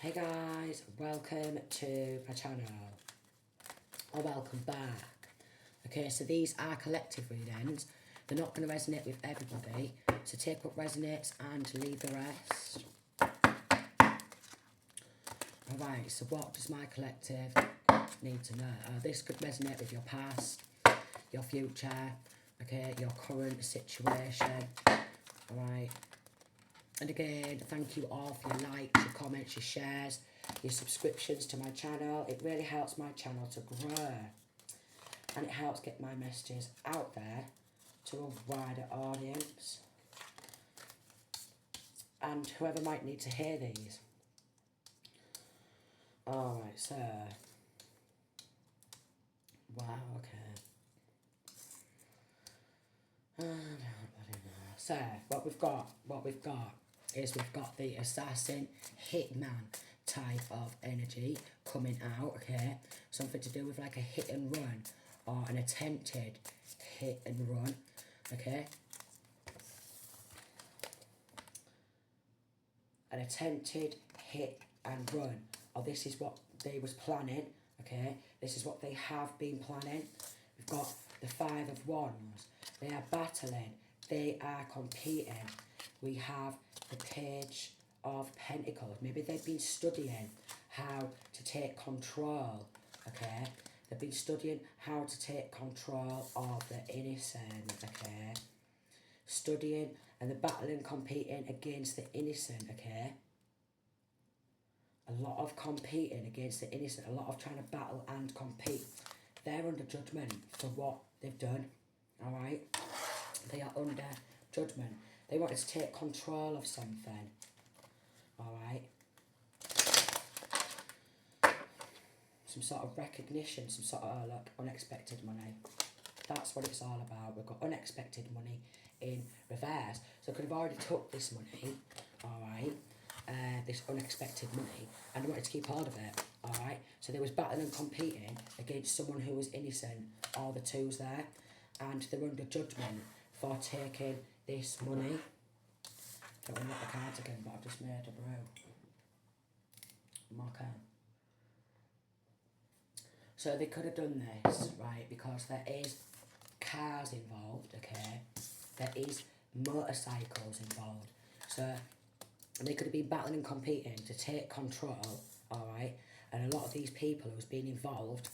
Hey guys, welcome to my channel, or welcome back. Okay, so these are collective readings. They're not going to resonate with everybody, so take what resonates and leave the rest. Alright, so what does my collective need to know? This could resonate with your past, your future, okay, your current situation. Alright. And again, thank you all for your likes, your comments, your shares, your subscriptions to my channel. It really helps my channel to grow. And it helps get my messages out there to a wider audience. And whoever might need to hear these. Alright, so. Wow, okay. So, what we've got is we've got the assassin hitman type of energy coming out, okay? Something to do with like a hit and run or an attempted hit and run, okay? An attempted hit and run. Or this is what they was planning, okay? This is what they have been planning. We've got the Five of Wands. They are battling. They are competing. We have the Page of Pentacles. Maybe they've been studying how to take control, okay? They've been studying how to take control of the innocent, okay? Studying and the battling, competing against the innocent, okay? A lot of competing against the innocent, a lot of trying to battle and compete. They're under judgment for what they've done, alright? They are under judgment. They wanted to take control of something, alright? Some sort of recognition, some sort of like unexpected money. That's what it's all about. We've got unexpected money in reverse. So I could have already took this money, alright? This unexpected money, and I wanted to keep hold of it, alright? So they was battling and competing against someone who was innocent, all the twos there, and they're under judgment for taking this money. Don't want to look the cards again, but I've just made a brew. Okay. So they could have done this, right, because there is cars involved, okay? There is motorcycles involved. So they could have been battling and competing to take control, alright? And a lot of these people who's been involved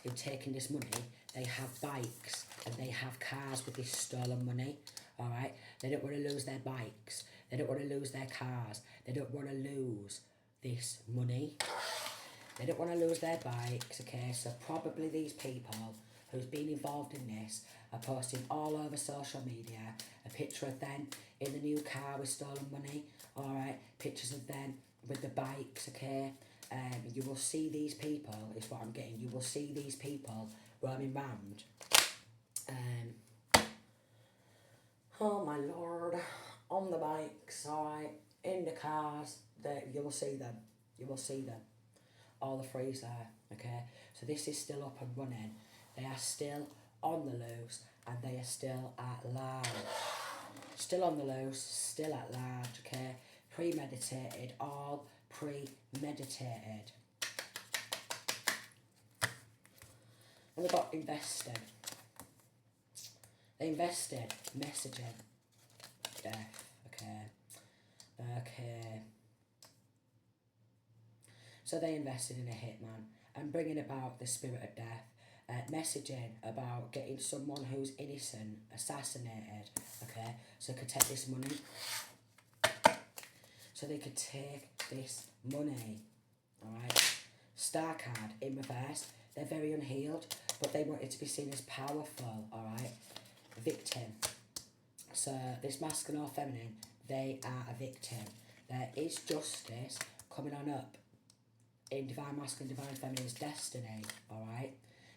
in taking this money, they have bikes and they have cars with this stolen money, alright? They don't want to lose their bikes. They don't want to lose their cars. They don't want to lose this money. They don't want to lose their bikes, okay? So probably these people who's been involved in this are posting all over social media a picture of them in the new car with stolen money, alright? Pictures of them with the bikes, okay? You will see these people, is what I'm getting. You will see these people roaming round. Oh my lord, on the bikes, alright, in the cars, you will see them. You will see them. All the threes there, okay? So this is still up and running. They are still on the loose and they are still at large. Still on the loose, still at large, okay? Premeditated, all premeditated. And we've got invested. They invested messaging. Death, okay? Okay. So they invested in a hitman and bringing about the spirit of death, messaging about getting someone who's innocent assassinated, okay? So they could take this money. So they could take this money, alright? Star card in reverse. They're very unhealed, but they want it to be seen as powerful, alright? Victim. So this masculine or feminine, they are a victim. There is justice coming on up in divine masculine, divine feminine's destiny, alright?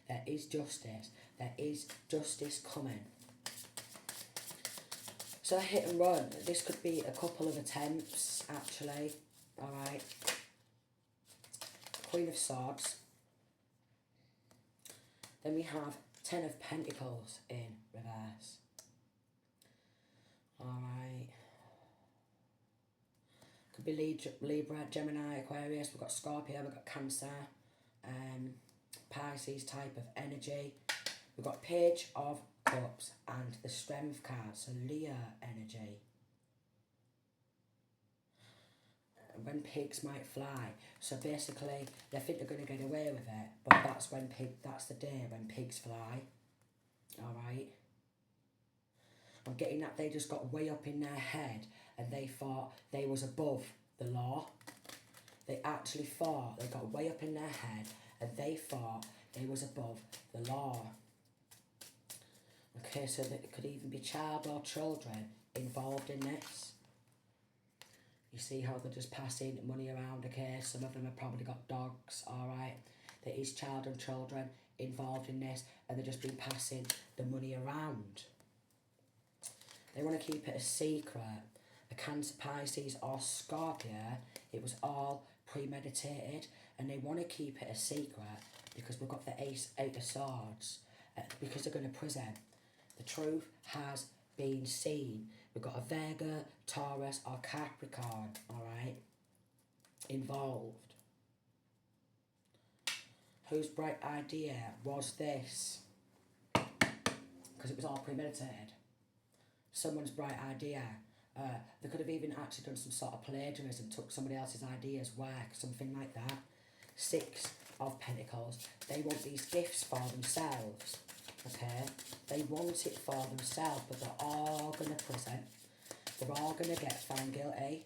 There is justice. There is justice coming. So a hit and run. This could be a couple of attempts, actually, alright? Queen of Swords. Then we have Ten of Pentacles in reverse. Alright. Could be Libra, Gemini, Aquarius. We've got Scorpio, we've got Cancer, Pisces type of energy. We've got Page of Cups and the Strength card, so Leo energy. When pigs might fly. So basically, they think they're going to get away with it, but that's the day when pigs fly. Alright? I'm getting that they just got way up in their head and they thought they was above the law. They actually thought, they got way up in their head and they thought they was above the law. Okay, so there could even be child or children involved in this. You see how they're just passing money around, okay? Some of them have probably got dogs, alright? There is child and children involved in this and they've just been passing the money around. They want to keep it a secret. A Cancer, Pisces or Scorpio, it was all premeditated and they want to keep it a secret because we've got the Eight of Swords, because they're going to prison. The truth has been seen. We've got a Virgo, Taurus or Capricorn, alright, involved. Whose bright idea was this? Because it was all premeditated. Someone's bright idea. They could have even actually done some sort of plagiarism, took somebody else's ideas, work, something like that. Six of Pentacles. They want these gifts for themselves. Okay? They want it for themselves, but they're all going to prison. They're all going to get found guilty.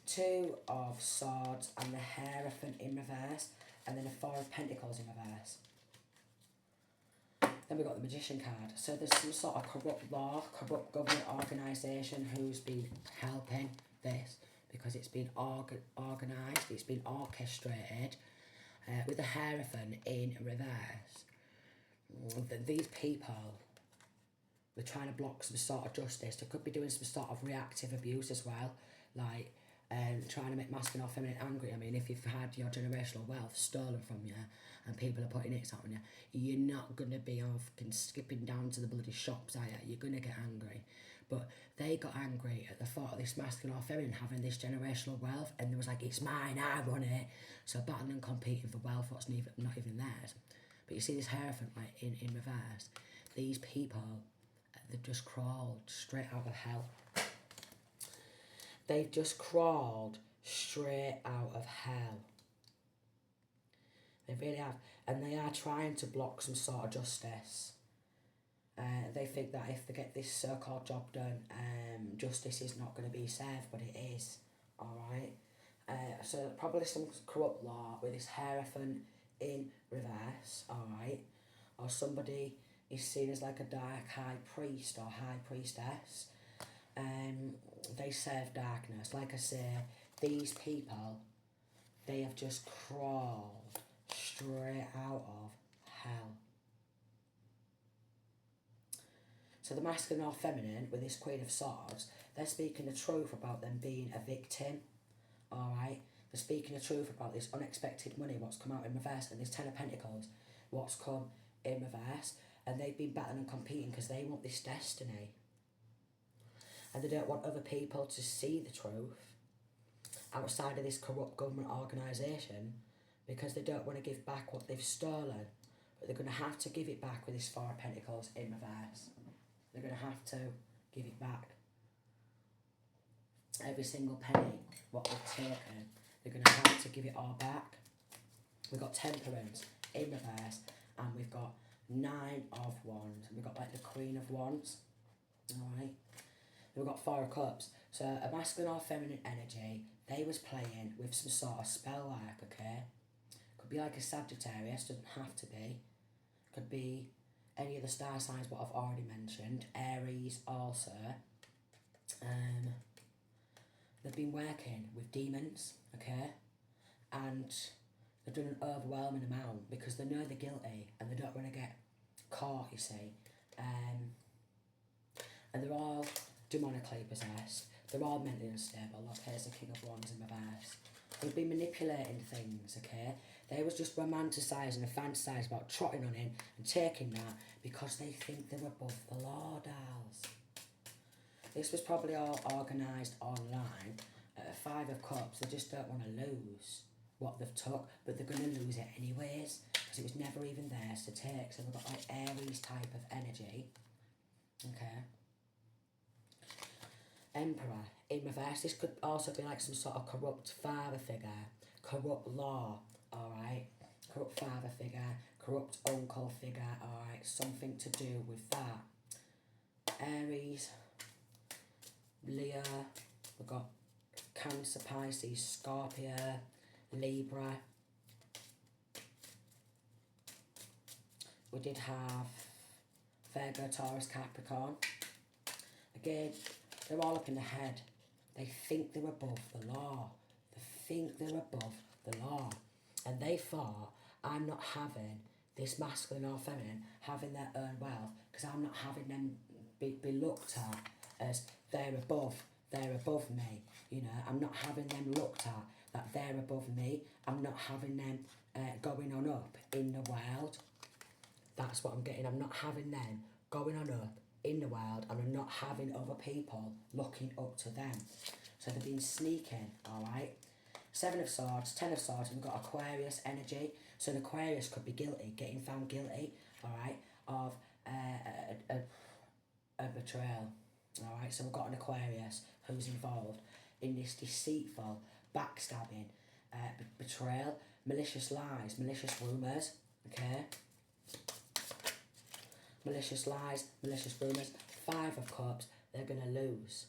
Two of Swords and the Hierophant in reverse, and then a Four of Pentacles in reverse. Then we've got the Magician card. So there's some sort of corrupt law, corrupt government organisation who's been helping this because it's been organised, it's been orchestrated with the Hierophant in reverse. These people were trying to block some sort of justice. They could be doing some sort of reactive abuse as well, like trying to make masculine or feminine angry. I mean, if you've had your generational wealth stolen from you and people are putting it on you, you're not going to be off skipping down to the bloody shops, are you? You're going to get angry. But they got angry at the thought of this masculine or feminine having this generational wealth, and they was like, it's mine, I want it. So battling and competing for wealth what's not even theirs. But you see this Hierophant like in reverse. These people, they've just crawled straight out of hell. They've just crawled straight out of hell. They really have. And they are trying to block some sort of justice. They think that if they get this so-called job done, justice is not going to be served, but it is. Alright? So probably some corrupt law with this Hierophant in reverse. Alright? Or somebody is seen as like a dark high priest or high priestess. They serve darkness. Like I say, these people, they have just crawled straight out of hell. So the masculine or feminine, with this Queen of Swords, they're speaking the truth about them being a victim. Alright? They're speaking the truth about this unexpected money, what's come out in reverse, and this Ten of Pentacles, what's come in reverse. And they've been battling and competing because they want this destiny. And they don't want other people to see the truth outside of this corrupt government organisation because they don't want to give back what they've stolen. But they're going to have to give it back with this Four of Pentacles in reverse. They're going to have to give it back. Every single penny, what they've taken, they're going to have to give it all back. We've got Temperance in reverse, and we've got Nine of Wands. And we've got like the Queen of Wands. Alright. We've got Four of Cups. So a masculine or feminine energy, they was playing with some sort of spell work, okay? Could be like a Sagittarius, doesn't have to be. Could be any of the star signs what I've already mentioned. Aries also. They've been working with demons, okay? And they've done an overwhelming amount because they know they're guilty and they don't want to get caught, you see. And they're all demonically possessed. They're all mentally unstable. Look, here's the King of Wands in reverse. They've been manipulating things, okay? They was just romanticising and fantasising about trotting on in and taking that because they think they're above the law, dolls. This was probably all organised online. Five of Cups, they just don't want to lose what they've took, but they're going to lose it anyways, because it was never even theirs to take. So we've got like Aries type of energy. Okay. Emperor, in reverse, this could also be like some sort of corrupt father figure, corrupt law, alright? Corrupt father figure, corrupt uncle figure, alright? Something to do with that. Aries, Leo, we've got Cancer, Pisces, Scorpio, Libra. We did have Virgo, Taurus, Capricorn. Again, they're all up in the head. They think they're above the law. They think they're above the law. And they thought, I'm not having this masculine or feminine having their own wealth, because I'm not having them be looked at as they're above me. You know, I'm not having them looked at that they're above me. I'm not having them going on up in the world. That's what I'm getting. I'm not having them going on up in the world, and I'm not having other people looking up to them. So they've been sneaking, alright? 7 of Swords, 10 of Swords, and we've got Aquarius energy. So an Aquarius could be guilty, getting found guilty, alright, of a betrayal. Alright, so we've got an Aquarius who's involved in this deceitful, backstabbing, betrayal, malicious lies, malicious rumours, okay? Malicious lies, malicious rumours. 5 of Cups, they're going to lose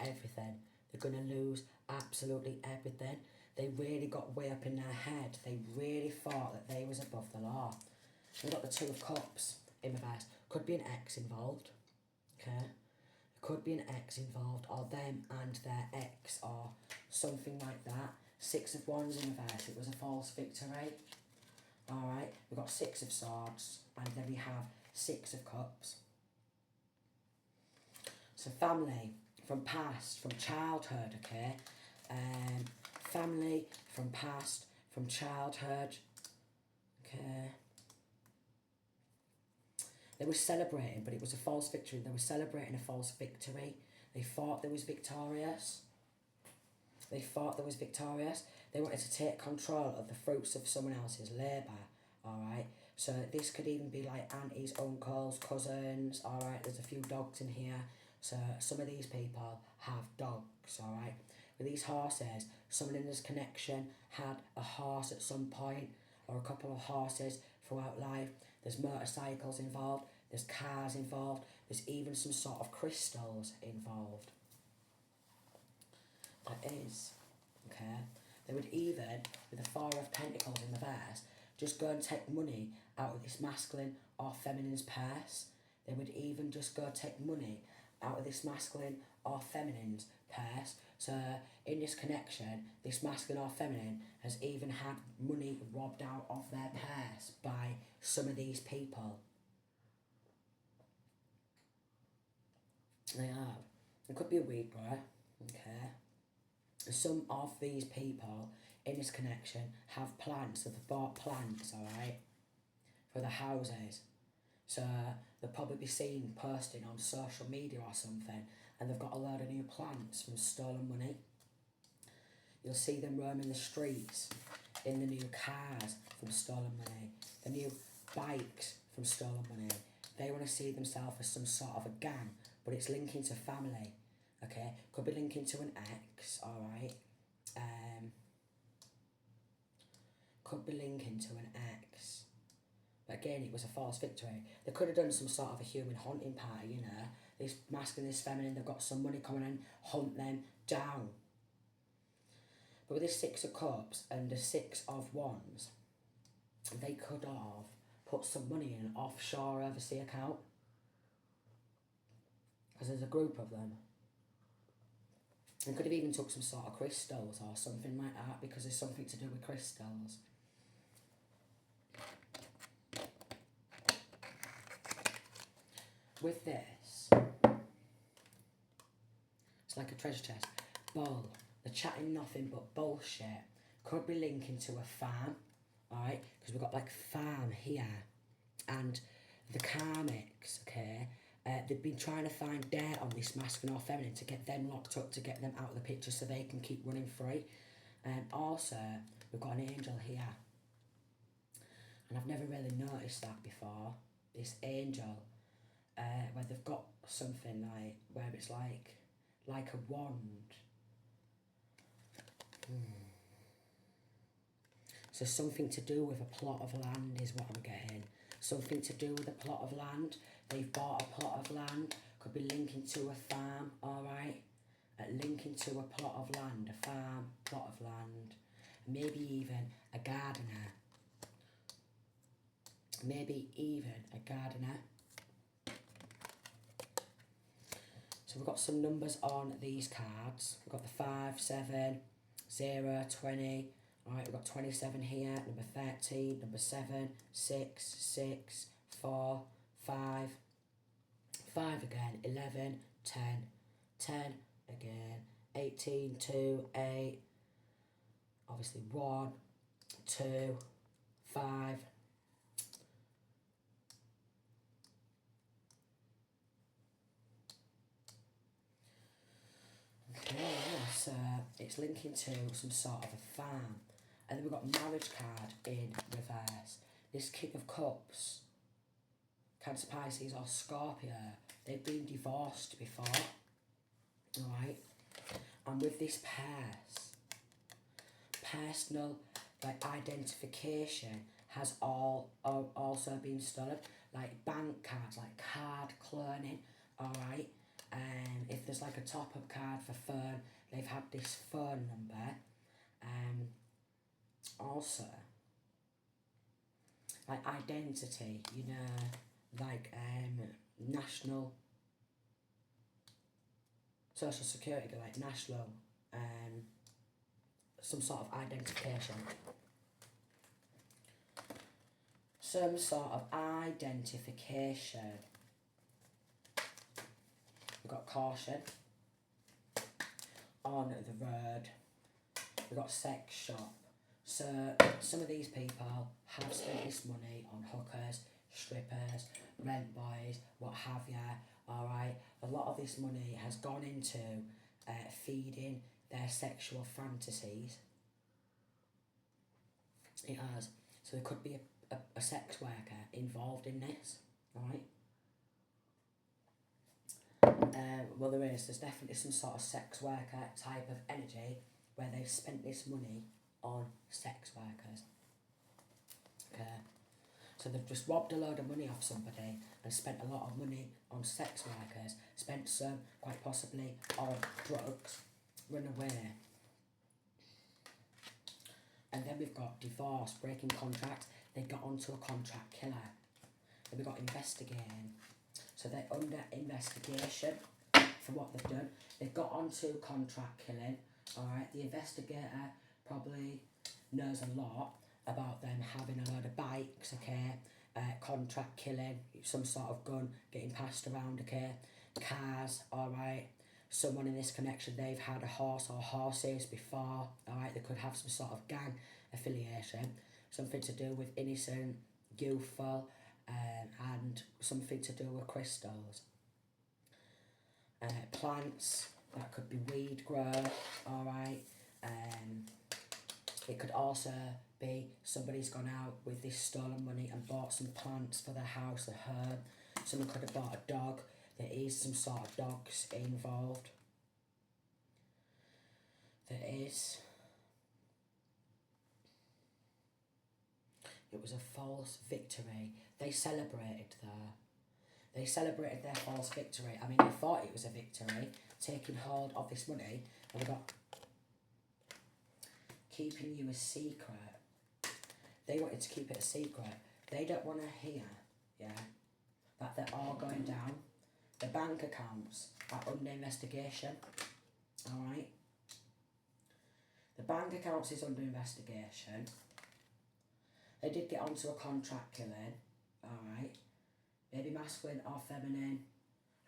everything. They're going to lose absolutely everything. They really got way up in their head. They really thought that they was above the law. We've got the 2 of Cups in reverse. Could be an ex involved, okay? There could be an ex involved, or them and their ex, or something like that. 6 of Wands in reverse. It was a false victory. Alright, we've got 6 of Swords, and then we have 6 of Cups. So family, from past, from childhood, okay? Family, from past, from childhood, okay? They were celebrating, but it was a false victory. They were celebrating a false victory. They thought they was victorious. They thought they was victorious. They wanted to take control of the fruits of someone else's labour, alright? So this could even be like aunties, uncles, cousins, alright? There's a few dogs in here. So some of these people have dogs, alright? With these horses, someone in this connection had a horse at some point, or a couple of horses throughout life. There's motorcycles involved, there's cars involved, there's even some sort of crystals involved. There is, okay? They would even, with the 4 of Pentacles in the verse, just go and take money out of this masculine or feminine's purse. They would even just go take money out of this masculine or feminine's purse. So in this connection, this masculine or feminine has even had money robbed out of their purse by some of these people. They have. It could be a week, right? Okay. Some of these people in this connection have plants, so they've bought plants, alright, for the houses. So they'll probably be seen posting on social media or something, and they've got a load of new plants from stolen money. You'll see them roaming the streets in the new cars from stolen money, the new bikes from stolen money. They want to see themselves as some sort of a gang, but it's linking to family, okay? Could be linking to an ex, alright? Could be linking to an ex. But again, it was a false victory. They could have done some sort of a human hunting party, you know? This masculine, this feminine, they've got some money coming in, hunt them down. But with this 6 of Cups and the 6 of Wands, they could have put some money in an offshore overseas account. Because there's a group of them. They could have even took some sort of crystals or something like that, because there's something to do with crystals. With this, it's like a treasure chest. Bull. They're chatting nothing but bullshit. Could be linking to a farm, alright? Because we've got like farm here. And the karmics, okay, They've been trying to find dirt on this masculine or feminine to get them locked up, to get them out of the picture so they can keep running free. Also, we've got an angel here. And I've never really noticed that before. This angel, where they've got something like, where it's like a wand. So something to do with a plot of land is what I'm getting. Something to do with a plot of land. They've bought a plot of land. Could be linking to a farm, alright? Linking to a plot of land, a farm, plot of land. Maybe even a gardener. Maybe even a gardener. So we've got some numbers on these cards. We've got the 5, 7, 0, 20. Alright, we've got 27 here, number 13, number 7, 6, 6, 4, 5, 5 again, 11, 10, 10 again, 18, 2, 8, obviously 1, 2, 5, okay, so it's linking to some sort of a farm. And then we've got marriage card in reverse. This King of Cups, Cancer, Pisces or Scorpio, they've been divorced before, alright? And with this personal like identification has also been stolen, like bank cards, like card cloning, alright? If there's like a top-up card for phone, they've had this phone number. Also, like identity, you know, like national social security, like national, some sort of identification. Some sort of identification. We've got caution on the road. We've got sex shop. So some of these people have spent this money on hookers, strippers, rent boys, what have ya, alright? A lot of this money has gone into feeding their sexual fantasies. It has. So there could be a sex worker involved in this, alright? Well, there's definitely some sort of sex worker type of energy where they've spent this money on sex workers. Okay, so they've just robbed a load of money off somebody and spent a lot of money on sex workers, spent some quite possibly on drugs, run away. And then we've got divorce, breaking contract. They got onto a contract killer. Then we've got investigating. So they're under investigation for what they've done. They've got onto contract killing. Alright, the investigator probably knows a lot about them having a load of bikes, okay, contract killing, some sort of gun getting passed around, okay, cars, alright. Someone in this connection, they've had a horse or horses before, alright, they could have some sort of gang affiliation, something to do with innocent, youthful, and something to do with crystals. Plants, that could be weed growth, alright. It could also be somebody's gone out with this stolen money and bought some plants for their house, their home. Someone could have bought a dog. There is some sort of dogs involved. There is. It was a false victory. They celebrated though. They celebrated their false victory. I mean, they thought it was a victory, taking hold of this money, and we got keeping you a secret. They wanted to keep it a secret. They don't want to hear, yeah, that they're all going down. The bank accounts are under investigation, alright? The bank accounts is under investigation. They did get onto a contract killing, alright? Maybe masculine or feminine,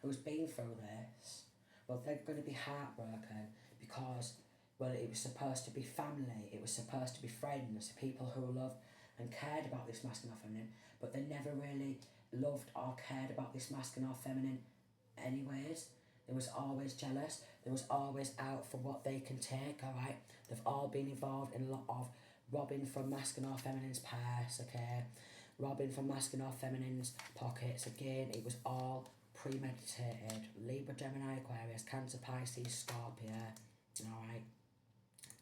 who's been through this. Well, they're going to be heartbroken because, well, it was supposed to be family, it was supposed to be friends, people who loved and cared about this masculine or feminine, but they never really loved or cared about this masculine or feminine anyways. They was always jealous. They was always out for what they can take, alright? They've all been involved in a lot of robbing from masculine or feminine's purse, okay? Robbing from masculine or feminine's pockets. Again, it was all premeditated. Libra, Gemini, Aquarius, Cancer, Pisces, Scorpio, alright?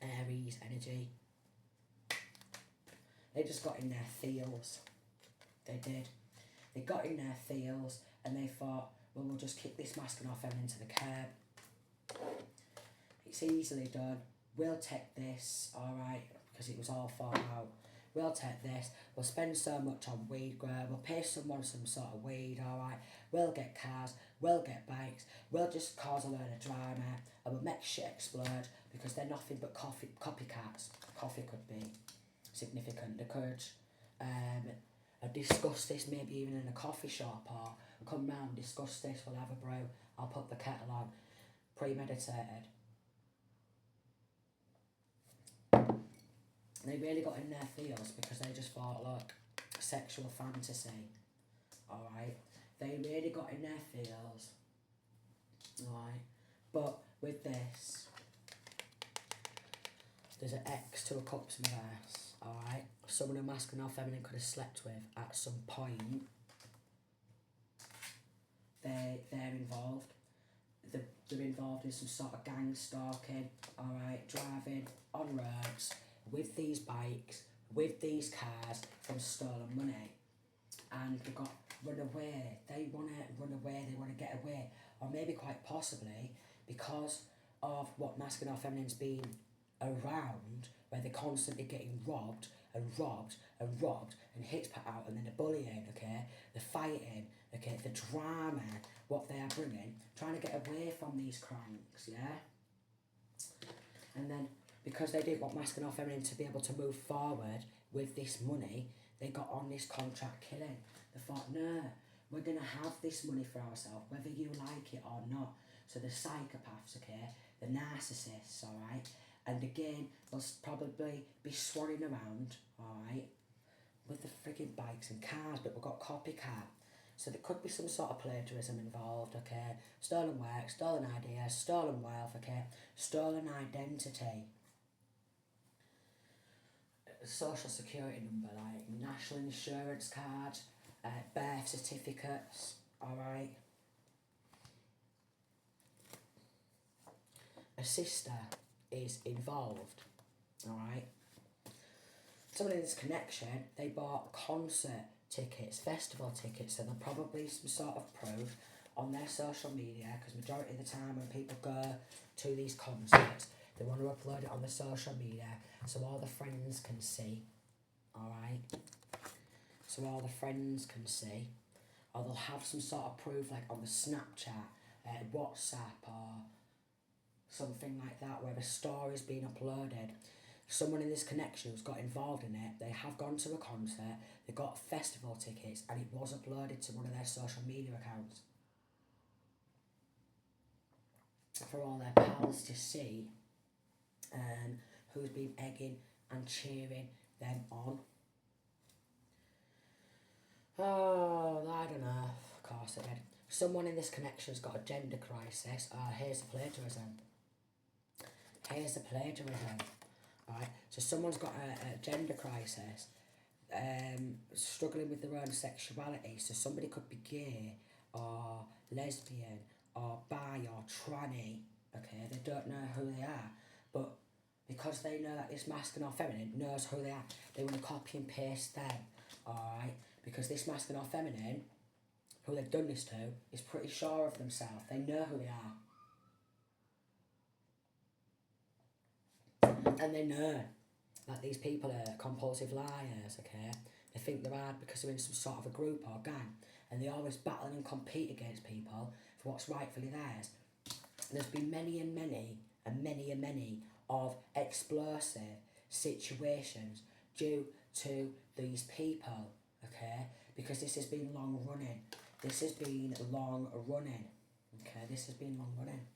Aries energy. They just got in their feels. They did. They got in their feels and they thought, well, we'll just kick this masculine or feminine to the curb. It's easily done. We'll take this, alright, because it was all thought out. We'll take this. We'll spend so much on weed grow. We'll pay someone some sort of weed, alright. We'll get cars. We'll get bikes. We'll just cause a load of drama and we'll make shit explode because they're nothing but copycats. Coffee could be significant. They could discuss this maybe even in a coffee shop or come round, discuss this, we'll have a brew, I'll put the kettle on. Premeditated. They really got in their feels because they just thought, look, sexual fantasy, alright? They really got in their feels, alright? But with this, there's an X to a Cups reverse, alright? Someone who masculine or feminine could have slept with at some point. They're involved. They're involved in some sort of gang stalking, alright? Driving on roads with these bikes, with these cars from stolen money. And they got run away. They want to run away, they want to get away. Or maybe quite possibly because of what masculine or feminine's been around, where they're constantly getting robbed and robbed and robbed and hits put out and then the bullying, okay, the fighting, okay, the drama, what they are bringing, trying to get away from these cranks, yeah? And then because they didn't want masculine or feminine to be able to move forward with this money, they got on this contract killing. They thought, no, we're going to have this money for ourselves, whether you like it or not. So the psychopaths, okay, the narcissists, alright, and again, they'll probably be swanning around, alright, with the frigging bikes and cars, but we've got copycat. So there could be some sort of plagiarism involved, okay? Stolen work, stolen ideas, stolen wealth, okay? Stolen identity. Social security number, like national insurance card, birth certificates, alright? A sister is involved, alright? Someone in this connection, they bought concert tickets, festival tickets, so there'll probably be some sort of proof on their social media, because majority of the time when people go to these concerts, they want to upload it on the social media so all the friends can see, alright? So all the friends can see, or they'll have some sort of proof like on the Snapchat, WhatsApp, or something like that, where the story's been uploaded. Someone in this connection who's got involved in it, they have gone to a concert, they got festival tickets, and it was uploaded to one of their social media accounts for all their pals to see, who's been egging and cheering them on. Oh, I don't know. Of course I did. Someone in this connection's got a gender crisis. Here's the plagiarism. Here's the plagiarism. Right, so someone's got a gender crisis, struggling with their own sexuality. So somebody could be gay or lesbian or bi or tranny. Okay, they don't know who they are, but because they know that this masculine or feminine knows who they are, they want to copy and paste them. Alright, because this masculine or feminine, who they've done this to, is pretty sure of themselves. They know who they are. And they know that these people are compulsive liars, okay? They think they're hard because they're in some sort of a group or gang, and they always battle and compete against people for what's rightfully theirs. There's been many and many and many and many of explosive situations due to these people, okay? Because this has been long running. This has been long running, okay? This has been long running.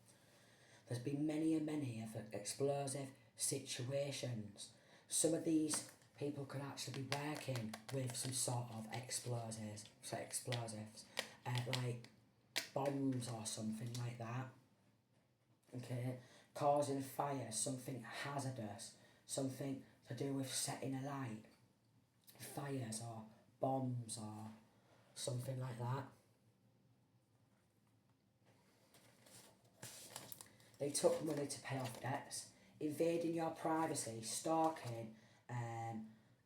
There's been many and many of explosive situations. Some of these people could actually be working with some sort of explosives, like bombs or something like that. Okay, causing fire, something hazardous, something to do with setting alight, fires or bombs or something like that. They took money to pay off debts, invading your privacy, stalking,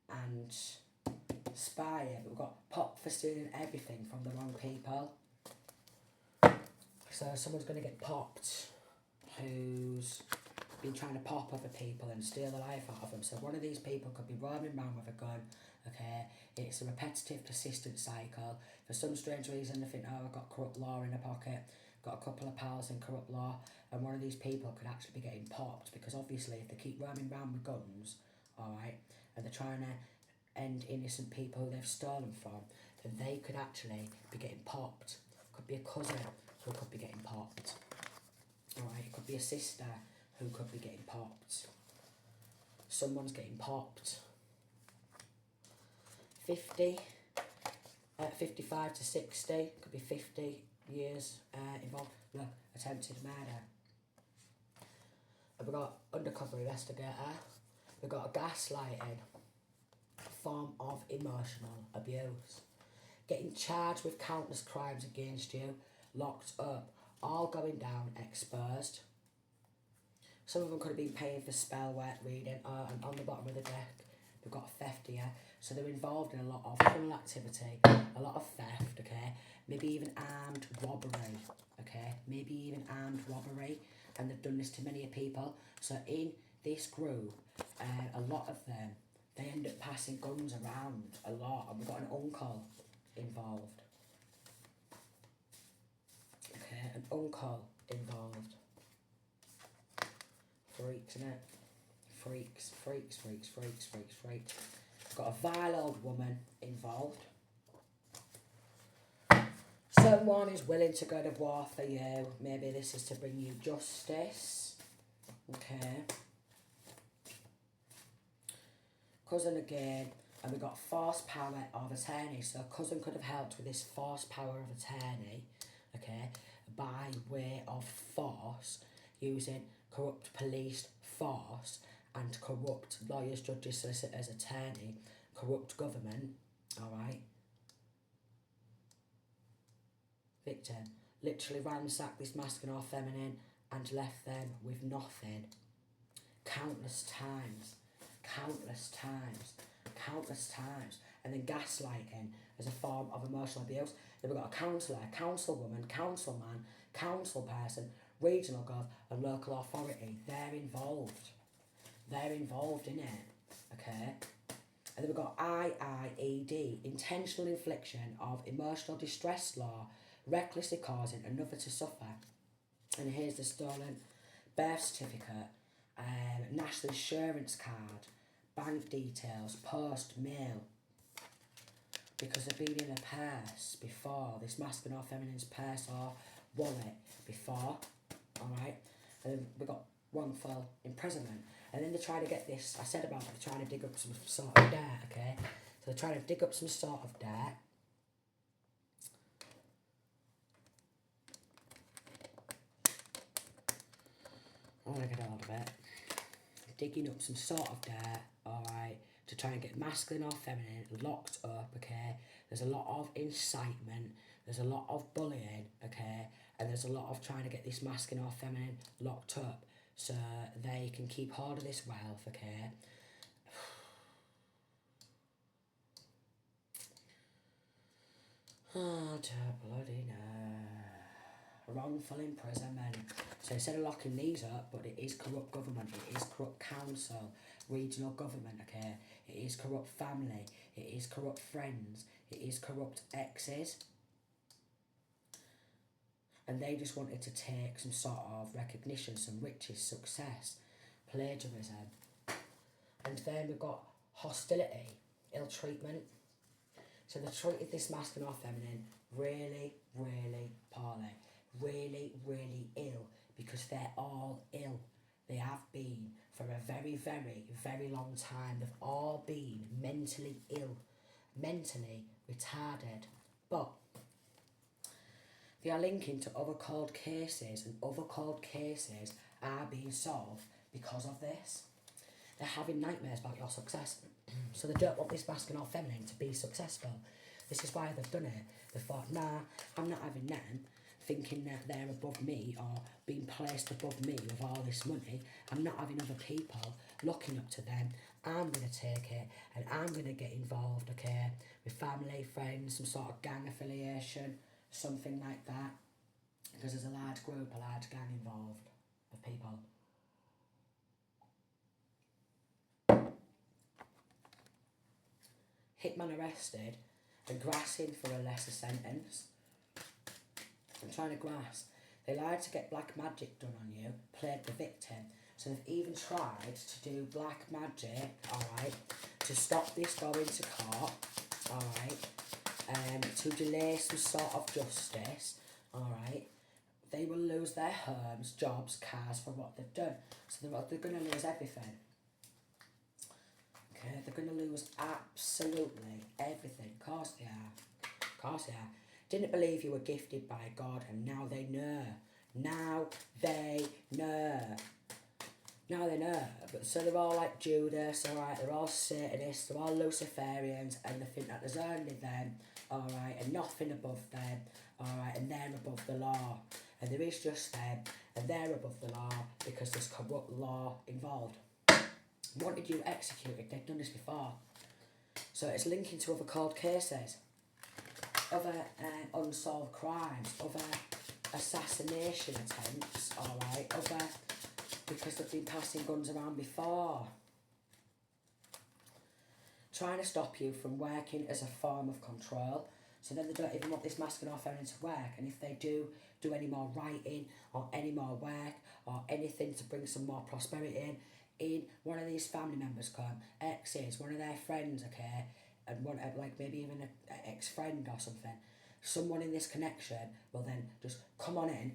and spying. We've got popped for stealing everything from the wrong people. So someone's going to get popped who's been trying to pop other people and steal the life out of them. So one of these people could be roaming around with a gun. Okay, it's a repetitive, persistent cycle. For some strange reason, they think, oh, I've got corrupt law in a pocket, got a couple of pals in corrupt law, and one of these people could actually be getting popped, because obviously if they keep roaming around with guns, alright, and they're trying to end innocent people who they've stolen from, then they could actually be getting popped. Could be a cousin who could be getting popped. Alright, it could be a sister who could be getting popped. Someone's getting popped. 55 to 60, could be 50 years involved. Look, attempted murder. And we've got undercover investigator. We've got a gaslighting, form of emotional abuse. Getting charged with countless crimes against you, locked up, all going down, exposed. Some of them could have been paying for spell work reading, and on the bottom of the deck we've got theft here. So they're involved in a lot of criminal activity, a lot of theft, okay? Maybe even armed robbery, okay? Maybe even armed robbery, and they've done this to many people. So in this group, a lot of them, they end up passing guns around a lot, and we've got an uncle involved. Okay, an uncle involved. Freaks, innit? Freaks. Got a vile old woman involved. Someone is willing to go to war for you. Maybe this is to bring you justice. Okay. Cousin again. And we got force power of attorney. So cousin could have helped with this force power of attorney. Okay. By way of force. Using corrupt police force and corrupt lawyers, judges, solicitors, attorney, corrupt government, alright? Victim literally ransacked this masculine or feminine and left them with nothing. Countless times. And then gaslighting as a form of emotional abuse. Then we've got a counsellor, councilwoman, councilman, council person, regional gov and local authority. They're involved in it, okay? And then we've got IIED, intentional infliction of emotional distress law, recklessly causing another to suffer. And here's the stolen birth certificate, national insurance card, bank details, post, mail. Because they've been in a purse before, this masculine or feminine's purse or wallet before, alright? And then we've got wrongful imprisonment. And then they're trying to get this, I said about they're trying to dig up some sort of dirt, okay? So they're trying to dig up some sort of dirt. I want to get hold of it. Digging up some sort of dirt, alright, to try and get masculine or feminine locked up, okay? There's a lot of incitement, there's a lot of bullying, okay? And there's a lot of trying to get this masculine or feminine locked up so they can keep hold of this wealth, okay? Oh, dear bloody no. Wrongful imprisonment. So instead of locking these up, but it is corrupt government, it is corrupt council, regional government, okay? It is corrupt family, it is corrupt friends, it is corrupt exes. And they just wanted to take some sort of recognition, some riches, success, plagiarism. And then we've got hostility, ill treatment. So they treated this masculine or feminine really, really poorly. Really, really ill, because they're all ill. They have been for a very, very, very long time. They've all been mentally ill, mentally retarded, but they are linking to other cold cases, and other cold cases are being solved because of this. They're having nightmares about your success. So they don't want this masculine or feminine to be successful. This is why they've done it. They thought, nah, I'm not having them thinking that they're above me or being placed above me with all this money. I'm not having other people looking up to them. I'm going to take it and I'm going to get involved, okay, with family, friends, some sort of gang affiliation, something like that. Because there's a large group, a large gang involved of people. Hitman arrested and grassing for a lesser sentence. I'm trying to grass. They lied to get black magic done on you, played the victim. So they've even tried to do black magic, alright, to stop this going to court, alright, to delay some sort of justice, alright. They will lose their homes, jobs, cars for what they've done. So they're going to lose everything. Okay, they're going to lose absolutely everything. Of course they are. Of course they are. Didn't believe you were gifted by God, and now they know. Now they know. Now they know. But so they're all like Judas, alright, they're all Satanists, they're all Luciferians, and they think that there's only them, alright, and nothing above them, alright, and they're above the law. And there is just them, and they're above the law because there's corrupt law involved. Wanted you executed, they've done this before. So it's linking to other cold cases, other unsolved crimes, other assassination attempts, alright, other, because they've been passing guns around before. Trying to stop you from working as a form of control. So then they don't even want this masculine or feminine to work, and if they do any more writing or any more work or anything to bring some more prosperity in one of these family members come, exes, one of their friends, okay, and one like maybe even an ex-friend or something, someone in this connection will then just come on in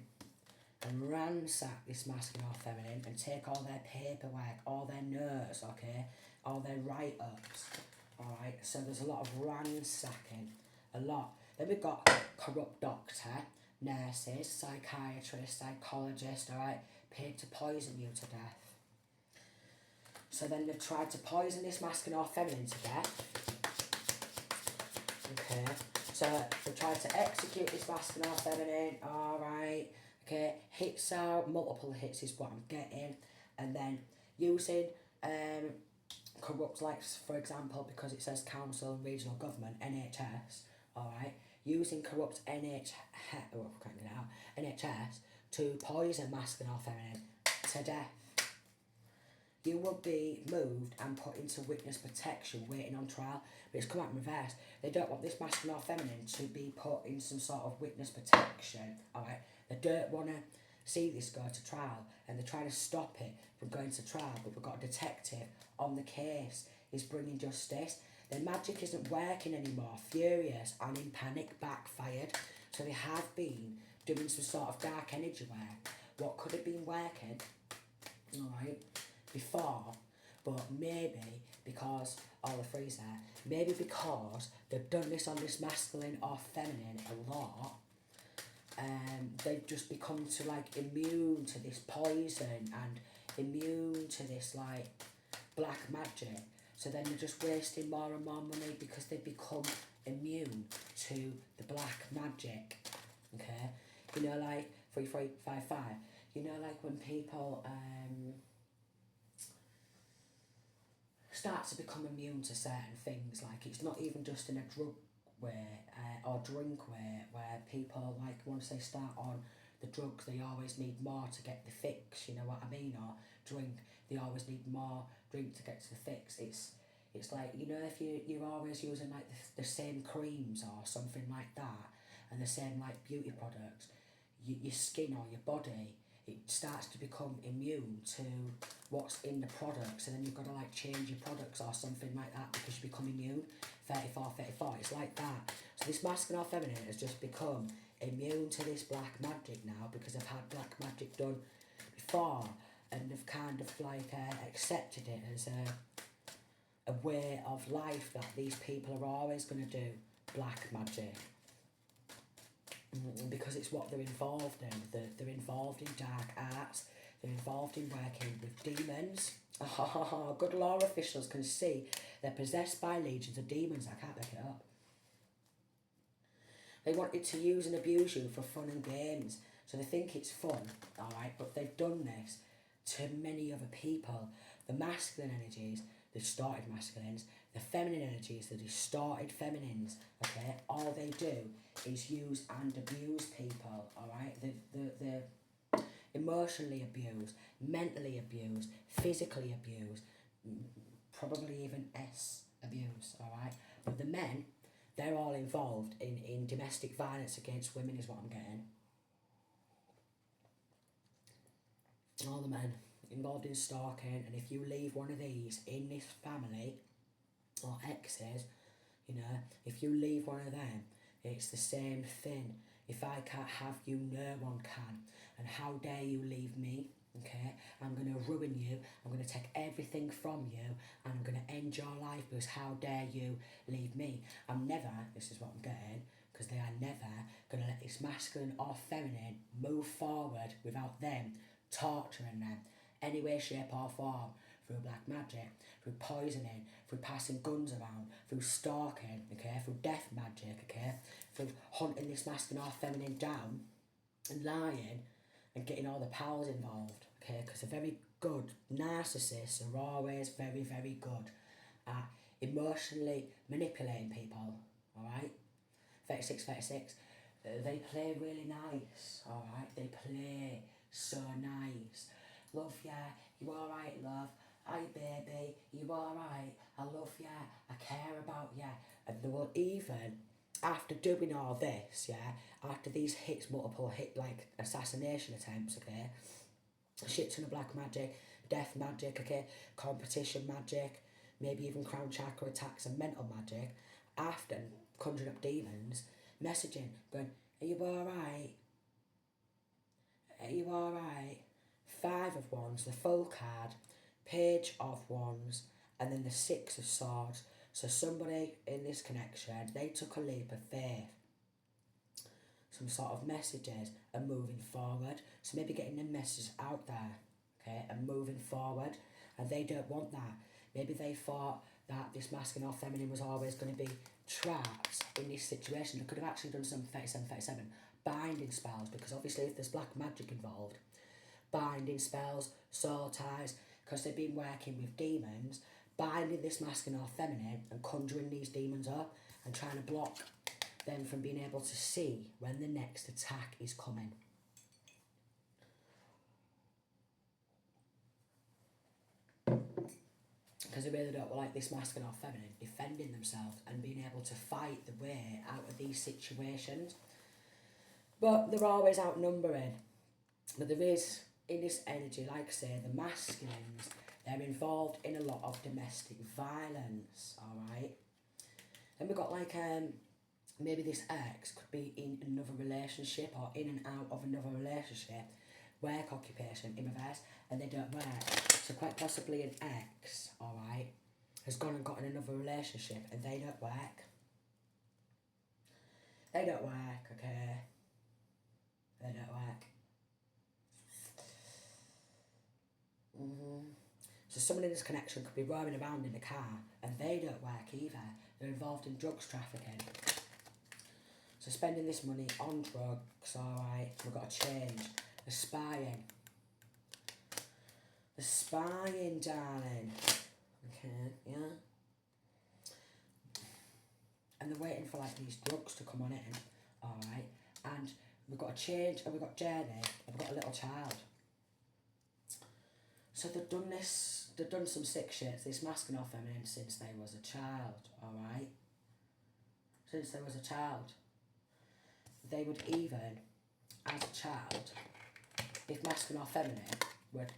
and ransack this masculine or feminine and take all their paperwork, all their notes, okay, all their write-ups, alright. So there's a lot of ransacking, a lot. Then we've got corrupt doctor, nurses, psychiatrists, psychologists, alright, paid to poison you to death. So then they've tried to poison this masculine or feminine to death. Okay, so they've tried to execute this masculine or feminine, alright. Okay, hits out, multiple hits is what I'm getting. And then using corrupt, like for example, because it says council and regional government, NHS, alright, using corrupt NHS to poison masculine or feminine to death. You will be moved and put into witness protection waiting on trial. But it's come out in reverse. They don't want this masculine or feminine to be put in some sort of witness protection, alright? They don't want to see this go to trial, and they're trying to stop it from going to trial, but we've got a detective on the case. He's bringing justice. Their magic isn't working anymore. Furious and in panic, backfired. So they have been doing some sort of dark energy work. What could have been working, alright, before, but maybe because all the threes there, maybe because they've done this on this masculine or feminine a lot, they've just become to like immune to this poison and immune to this like black magic. So then they're just wasting more and more money because they've become immune to the black magic. Okay, you know, like 3355. You know, like when people start to become immune to certain things, like it's not even just in a drug way or drink way, where people like once they start on the drugs they always need more to get the fix, you know what I mean, or drink, they always need more drink to get to the fix. It's like, you know, if you're always using like the same creams or something like that, and the same like beauty products, your skin or your body, it starts to become immune to what's in the products, and then you've got to like change your products or something like that because you become immune. 34, it's like that. So this masculine or feminine has just become immune to this black magic now because they've had black magic done before, and have kind of like accepted it as a way of life that these people are always going to do black magic. Because it's what they're involved in. They're involved in dark arts. They're involved in working with demons. Good law officials can see they're possessed by legions of demons. I can't make it up. They wanted to use and abuse you for fun and games. So they think it's fun, alright? But they've done this to many other people. The masculine energies, the distorted masculines. The feminine energies, the distorted feminines, okay? All they do is use and abuse people, alright? They're emotionally abused, mentally abused, physically abused, probably even abuse, alright? But the men, they're all involved in domestic violence against women is what I'm getting. All the men involved in stalking, and if you leave one of these in this family, or exes, you know, if you leave one of them, it's the same thing. If I can't have you, no one can. And how dare you leave me, okay? I'm going to ruin you, I'm going to take everything from you, and I'm going to end your life because how dare you leave me. I'm never, this is what I'm getting, because they are never going to let this masculine or feminine move forward without them torturing them, any way, shape or form, through black magic, through poisoning, through passing guns around, through stalking, okay, through death magic, okay, through hunting this masculine or feminine down and lying and getting all the powers involved, okay, because a very good narcissists are always very, very good at emotionally manipulating people, alright? 36, they play really nice, alright? They play so nice. Love ya, you alright, love? Hi baby, you alright? I love ya, I care about ya. And they will even, after doing all this, yeah, after these hits, multiple hit like assassination attempts, okay, shit ton of black magic, death magic, okay, competition magic, maybe even crown chakra attacks and mental magic, after conjuring up demons, messaging, going, are you alright? Are you alright? 5 of Wands, the full card, Page of Wands, and then the 6 of Swords. So somebody in this connection, they took a leap of faith. Some sort of messages and moving forward. So maybe getting the messages out there, okay, and moving forward. And they don't want that. Maybe they thought that this masculine or feminine was always going to be trapped in this situation. They could have actually done some 37, binding spells, because obviously if there's black magic involved, binding spells, soul ties, because they've been working with demons, binding this masculine or feminine and conjuring these demons up and trying to block them from being able to see when the next attack is coming. Because they really don't like this masculine or feminine defending themselves and being able to fight the way out of these situations. But they're always outnumbering. But there is, in this energy, like I say, the masculines, they're involved in a lot of domestic violence, alright? Then we've got like, maybe this ex could be in another relationship or in and out of another relationship, work occupation in reverse, and they don't work. So quite possibly an ex, alright, has gone and got in another relationship and they don't work. They don't work, okay? They don't work. So someone in this connection could be roaming around in a car and they don't work either. They're involved in drugs trafficking. So spending this money on drugs, alright, we've got to change. The spying. The spying, darling. Okay, yeah. And they're waiting for like these drugs to come on in, alright. And we've got to change, and we've got Journey, and we've got a little child. So they've done this, they've done some sick shit, this masculine or feminine, since they was a child, alright? Since they was a child. They would even, as a child, if masculine or feminine, would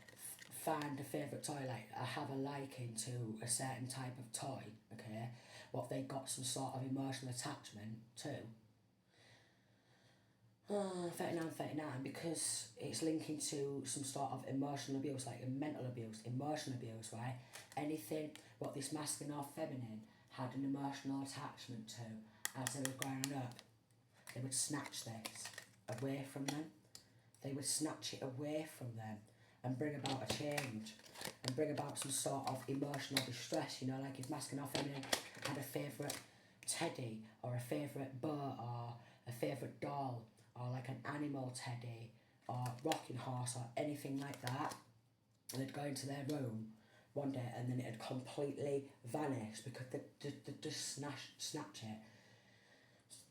find a favourite toy, like have a liking to a certain type of toy, okay, what they got some sort of emotional attachment to, 39, because it's linking to some sort of emotional abuse, like mental abuse, emotional abuse, right? Anything what this masculine or feminine had an emotional attachment to as they were growing up, they would snatch this away from them. They would snatch it away from them and bring about a change and bring about some sort of emotional distress, you know, like if masculine or feminine had a favourite teddy or a favourite bird or a favourite doll or like an animal teddy or rocking horse or anything like that, and they'd go into their room one day and then it'd completely vanish because they just snatch it.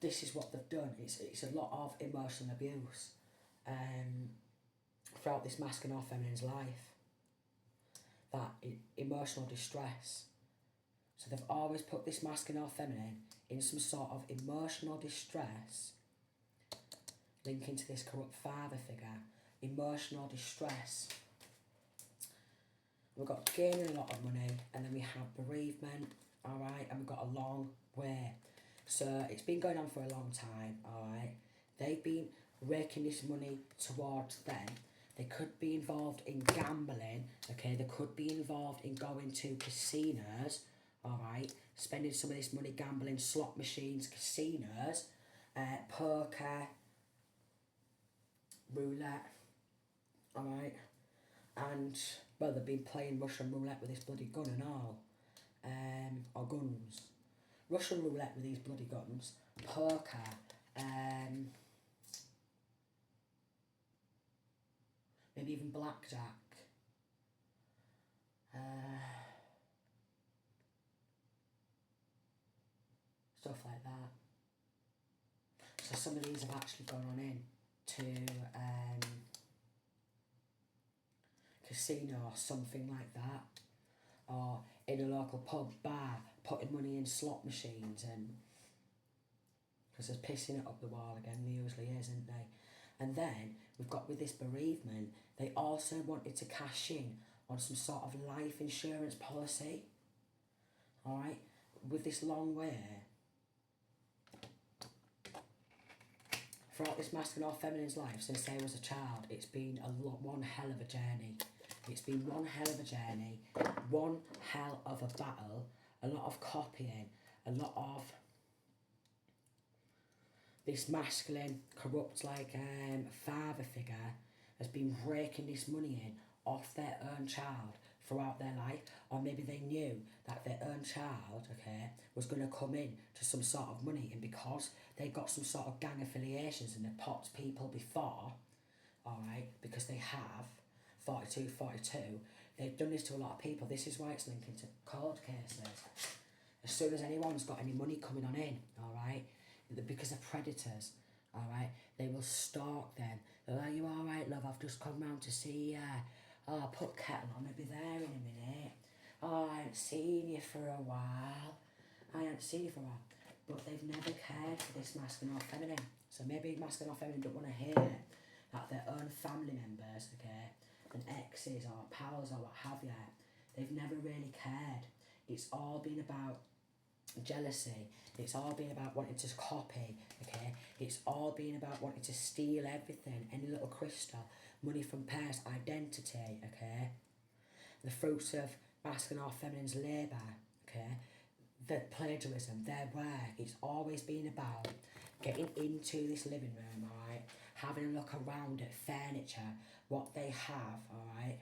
This is what they've done. It's a lot of emotional abuse throughout this masculine or feminine's life. That emotional distress. So they've always put this masculine or feminine in some sort of emotional distress, linking to this corrupt father figure. Emotional distress. We've got gaining a lot of money, and then we have bereavement, alright, and we've got a long way. So it's been going on for a long time, alright. They've been raking this money towards them. They could be involved in gambling, okay, they could be involved in going to casinos, alright, spending some of this money gambling, slot machines, casinos, poker, roulette, alright, and, well, they've been playing Russian roulette with this bloody gun and all, or guns. Russian roulette with these bloody guns, poker, maybe even blackjack, stuff like that. So some of these have actually gone on in to casino or something like that, or in a local pub, bar, putting money in slot machines, and because they're pissing it up the wall again, they usually is, isn't they? And then we've got with this bereavement, they also wanted to cash in on some sort of life insurance policy, alright, with this long way. Throughout this masculine or feminine's life, since they was a child, it's been one hell of a journey. It's been one hell of a journey, one hell of a battle, a lot of copying, a lot of this masculine, corrupt, like, father figure has been raking this money in off their own child throughout their life, or maybe they knew that their own child, okay, was going to come in to some sort of money, and because they got some sort of gang affiliations and they popped people before, alright, because they have 42, they've done this to a lot of people. This is why it's linking to court cases. As soon as anyone's got any money coming on in, alright, because of predators, alright, they will stalk them. They're like, you alright, love, I've just come round to see ya. Oh, put kettle on, I'll be there in a minute. Oh, I ain't seen you for a while. But they've never cared for this masculine or feminine. So maybe masculine or feminine don't want to hear that their own family members, okay, and exes or pals or what have you, they've never really cared. It's all been about jealousy. It's all been about wanting to copy, okay? It's all been about wanting to steal everything, any little crystal, money from purse, identity, okay? The fruits of masculine or feminine's labour, okay? The plagiarism, their work. It's always been about getting into this living room, alright? Having a look around at furniture, what they have, alright?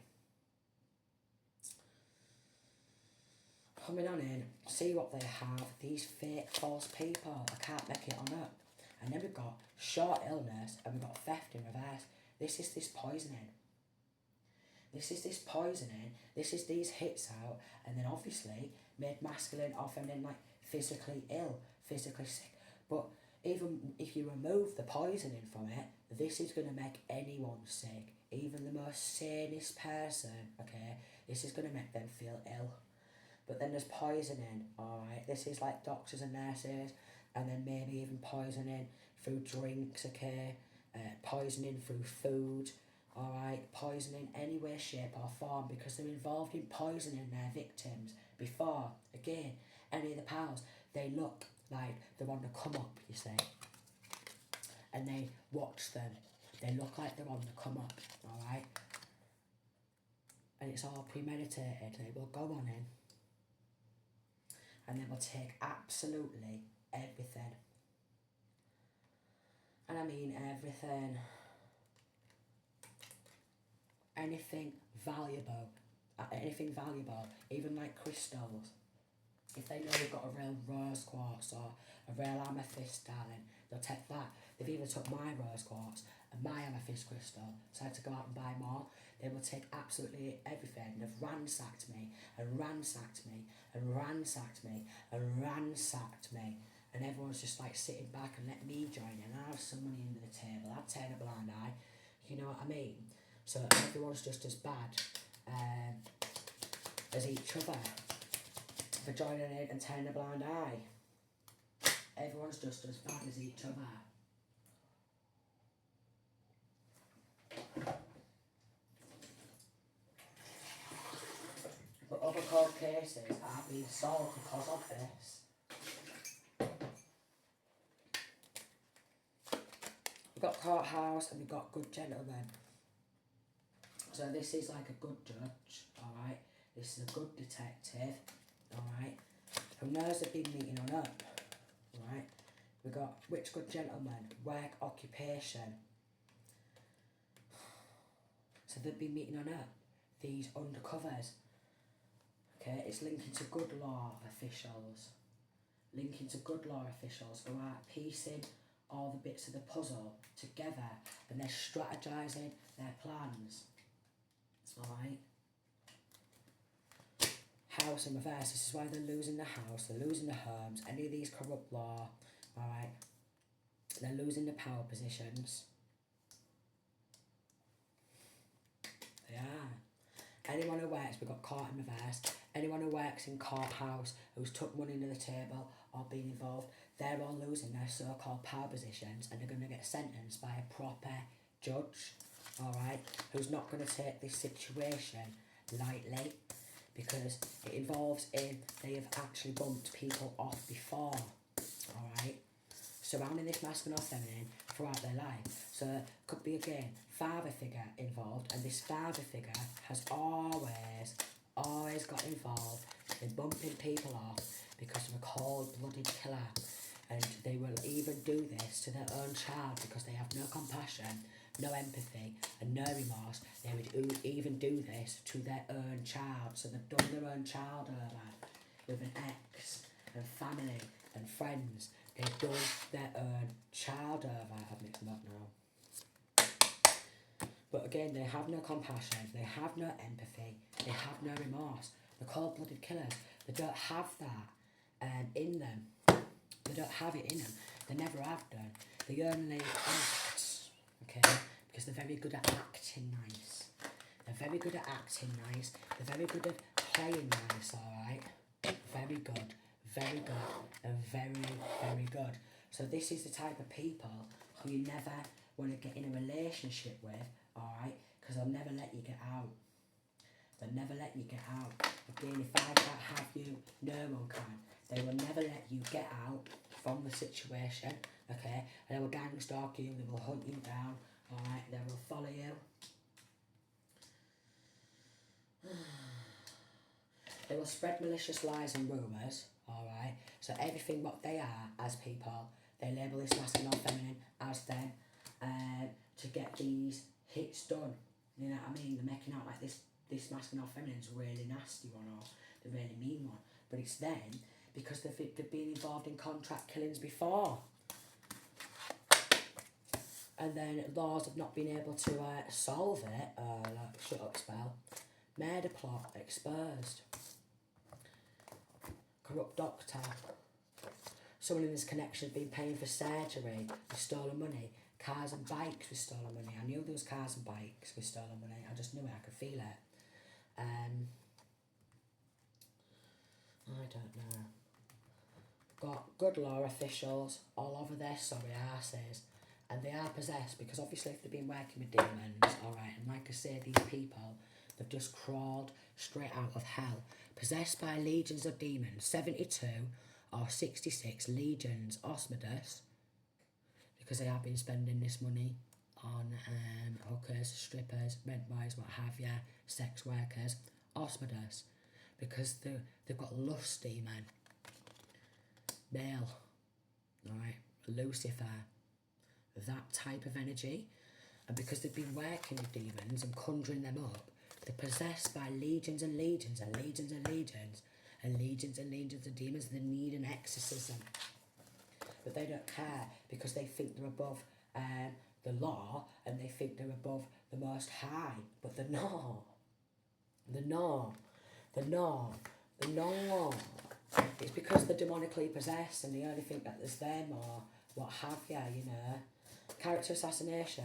Coming on in, see what they have, these fake, false people. I can't make it on up. And then we've got short illness and we've got theft in reverse. This is this poisoning. This is these hits out, and then obviously made masculine or feminine like physically ill, physically sick. But even if you remove the poisoning from it, this is going to make anyone sick. Even the most sanest person, okay, this is going to make them feel ill. But then there's poisoning, alright, this is like doctors and nurses, and then maybe even poisoning through drinks, okay, poisoning through food, alright, poisoning any way, shape or form, because they're involved in poisoning their victims before, again, any of the pals, they look like they're on the come up, you see. and they watch them. They look like they're on the come up, alright? And it's all premeditated. They will go on in and they will take absolutely everything. And I mean everything. Anything valuable, even like crystals. If they know you've got a real rose quartz or a real amethyst, darling, they'll take that. They've even took my rose quartz and my amethyst crystal, so I had to go out and buy more. They will take absolutely everything. They've ransacked me and ransacked me and ransacked me and ransacked me. And everyone's just like sitting back and let me join in. I have some money under the table. I'd turn a blind eye. You know what I mean? So everyone's just as bad as each other for joining in and turning a blind eye. Everyone's just as bad as each other. But other court cases are being solved because of this. We've got courthouse and we've got good gentlemen. So this is like a good judge, alright? This is a good detective, alright? Who knows they've been meeting on up, alright? We've got which good gentleman, work, occupation. So they've been meeting on up, these undercovers. Okay, it's linking to good law officials. Linking to good law officials who are piecing all the bits of the puzzle together and they're strategizing their plans. Alright. House in reverse. This is why they're losing the house, they're losing the homes, any of these corrupt law. Alright. They're losing the power positions. They are. Anyone who works, we've got court in reverse. Anyone who works in courthouse, who's took money under the table or been involved, they're all losing their so-called power positions and they're going to get sentenced by a proper judge. Alright, who's not going to take this situation lightly because it involves they have actually bumped people off before, alright, surrounding this masculine or feminine throughout their life. So could be again father figure involved, and this father figure has always got involved in bumping people off because of a cold-blooded killer, and they will even do this to their own child because they have no compassion, no empathy and no remorse. They would even do this to their own child. So they've done their own child over with an ex and family and friends. They've done their own child over. I've mixed them up now. But again, they have no compassion, they have no empathy, they have no remorse. The cold-blooded killers, they don't have that in them. They don't have it in them. They never have done. They only act. Okay, because they're very good at acting nice. They're very good at acting nice. They're very good at playing nice, alright? Very good, and very good. So this is the type of people who you never want to get in a relationship with, alright? Because they'll never let you get out. They'll never let you get out. Again, if I can't have you, no one can. They will never let you get out from the situation, okay? And they will gang stalk you, they will hunt you down, alright? They will follow you. They will spread malicious lies and rumours, alright? So everything what they are as people, they label this masculine or feminine as them to get these hits done. You know what I mean? They're making out like this masculine or feminine's a really nasty one or the really mean one. But it's them because they've been involved in contract killings before. And then laws have not been able to solve it. Shut up, spell. Murder plot exposed. Corrupt doctor. Someone in this connection has been paying for surgery with stolen money. Cars and bikes with stolen money. I knew there was cars and bikes with stolen money. I just knew it. I could feel it. I don't know. Got good law officials all over their sorry asses, and they are possessed because obviously if they've been working with demons, alright, and like I say, these people, they've just crawled straight out of hell, possessed by legions of demons, 72 or 66 legions, Osmodus, because they have been spending this money on hookers, strippers, rent boys, what have you, sex workers, Osmodos, because they've got lust demon, Baal, alright, Lucifer, that type of energy, and because they've been working with demons and conjuring them up, they're possessed by legions and legions and legions and legions and legions and legions of demons. They need an exorcism, but they don't care because they think they're above the law and they think they're above the Most High, but they're not. They're not. They're not. They're not. It's because they're demonically possessed and they only think that there's them or what have you, you know. Character assassination.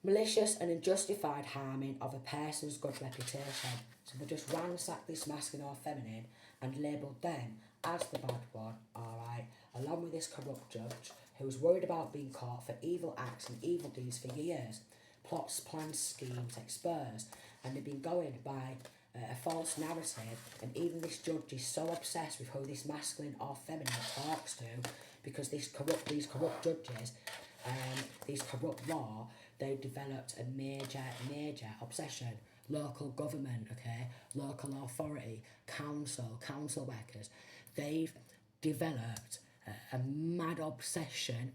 Malicious and unjustified harming of a person's good reputation. So they just ransacked this masculine or feminine and labelled them as the bad one, alright, along with this corrupt judge who was worried about being caught for evil acts and evil deeds for years. Plots, plans, schemes exposed, and they've been going by a false narrative, and even this judge is so obsessed with who this masculine or feminine talks to, because these corrupt judges, these corrupt law, they've developed a major obsession. Local government, okay, local authority, council workers, they've developed a mad obsession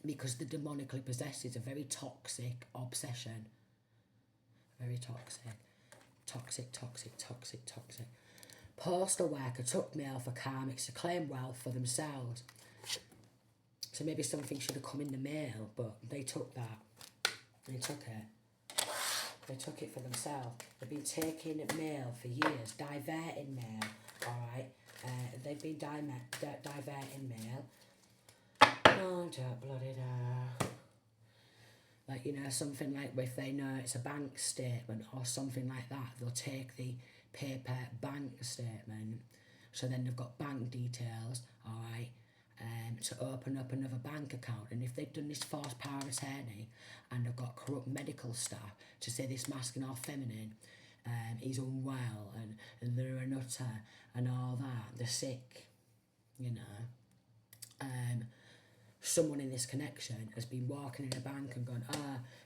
because the demonically possessed is a very toxic obsession. Very toxic. Toxic. Postal worker took mail for karmics to claim wealth for themselves. So maybe something should have come in the mail, but they took that. They took it. They took it for themselves. They've been taking mail for years, diverting mail, alright? They've been diverting mail. Oh, don't bloody know. Like, you know, something like if they know it's a bank statement or something like that, they'll take the paper bank statement. So then they've got bank details, alright, to open up another bank account. And if they've done this false power of attorney and they've got corrupt medical staff to say this masculine or feminine, he's unwell and they're a nutter and all that, they're sick, you know. Someone in this connection has been walking in a bank and gone,